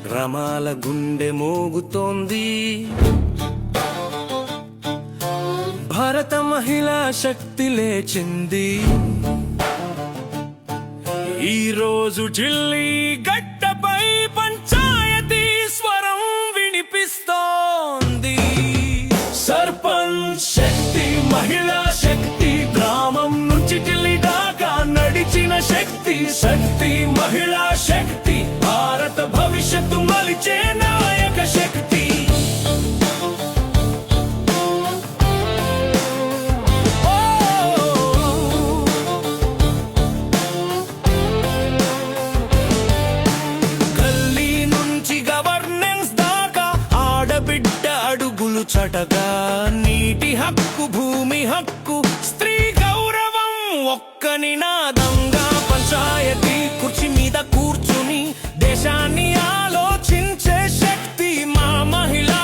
గ్రామాల గుండె మోగుతోంది. భారత మహిళా శక్తి లేచింది. ఈ రోజు ఢిల్లీ గడ్డపై పంచాయతీ స్వరం వినిపిస్తోంది. సర్పంచ్ శక్తి, మహిళా శక్తి, గ్రామం నుంచి ఢిల్లీ దాకా నడిచిన శక్తి. శక్తి, మహిళా శక్తి, భారత భవిష్యత్తు మలిచే నాయక శక్తి. చటగా నీటి హక్కు, భూమి హక్కు, స్త్రీ గౌరవం ఒక్క నినాదంగా. పంచాయతీ కుర్చీ మీద కూర్చుని దేశాన్ని ఆలోచించే శక్తి మా మహిళా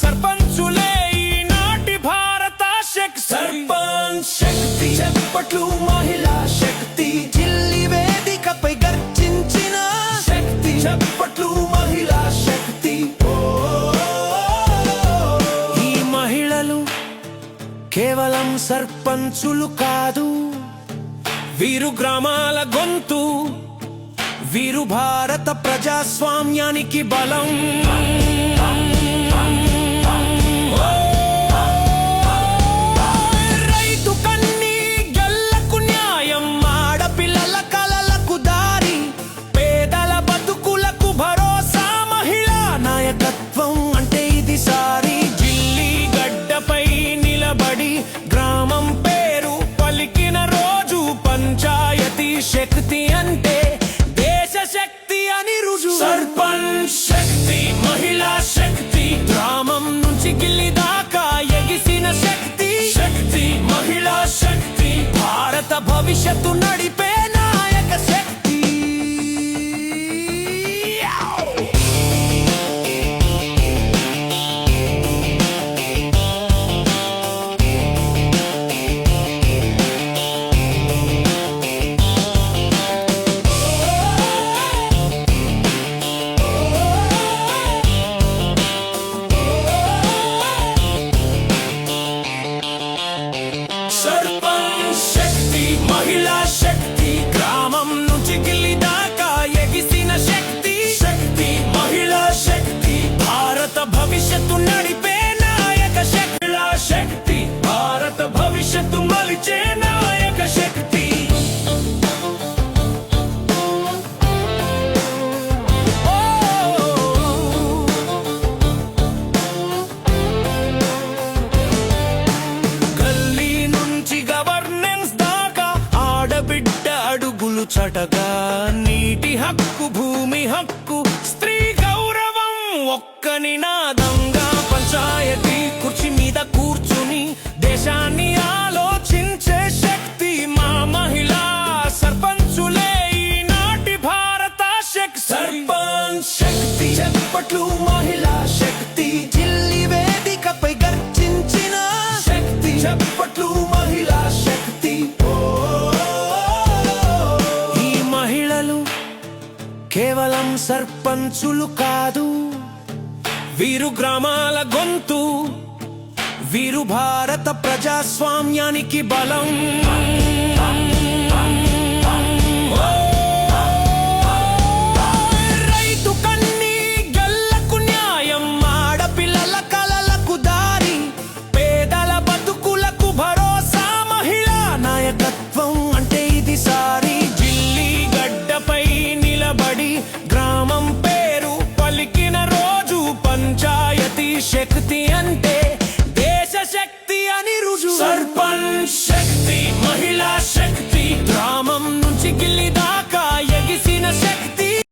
సర్పంచులే ఈనాటి భారత శక్తి. సర్పంచ్ శక్తి, చెప్పట్లు మహిళా శక్తి, ఢిల్లీ వేదికపై గర్జించిన శక్తి. చెప్పట్లు మహిళా శక్తి. కేవలం సర్పంచులు కాదు, వీరు గ్రామాల గొంతు, వీరు భారత ప్రజాస్వామ్యానికి బలం. రైతు కన్నీ గల్లకు న్యాయం, ఆడపిల్లల కలలకు దారి, పేదల బతుకులకు భరోసా, మహిళా నాయకత్వం అంటే ఇది సారి. గ్రామం పేరు పలికిన రోజు పంచాయతీ శక్తి అంటే దేశ శక్తి అని రుజువు. సర్పంచ్ శక్తి, మహిళా శక్తి, గ్రామం నుంచి ఢిల్లీ దాకా ఎగిసిన శక్తి. శక్తి, మహిళా శక్తి, భారత భవిష్యత్తు నడిపే నాయక శక్తి. సర్పంచ్ శక్తి, మహిళా శక్తి, గ్రామం నుంచి ఢిల్లీ దాకా ఎగిసిన శక్తి. శక్తి, మహిళా శక్తి, భారత భవిష్యత్తు నడిపే నాయక శక్తి. శక్తి, భారత భవిష్యత్తు మలిచే నాయక శక్తి. చటగా నీటి హక్కు, భూమి హక్కు, స్త్రీ గౌరవం ఒక్క నినాదంగా. పంచాయతీ కుర్చీ మీద కూర్చుని దేశాన్ని ఆలోచించే శక్తి మా మహిళా సర్పంచులే ఈనాటి భారత శక్తి. సర్పంచ్ శక్తి, చెప్పట్లు మహిళా శక్తి, ఢిల్లీ వేదికపై గర్జించిన శక్తి. చెప్పట్లు మహిళా శక్తి. కేవలం సర్పంచులు కాదు, వీరు గ్రామాల గొంతు, వీరు భారత ప్రజాస్వామ్యానికి బలం. రైతు కన్నీ గల్లకు న్యాయం, ఆడపిల్లల కలలకు దారి, పేదల బతుకులకు భరోసా, మహిళా నాయకత్వం అంటే ఇది సారి. గ్రామం పేరు పలికిన రోజు పంచాయతీ శక్తి అంటే దేశ శక్తి అని రుజువు. సర్పంచ్ శక్తి, మహిళా శక్తి.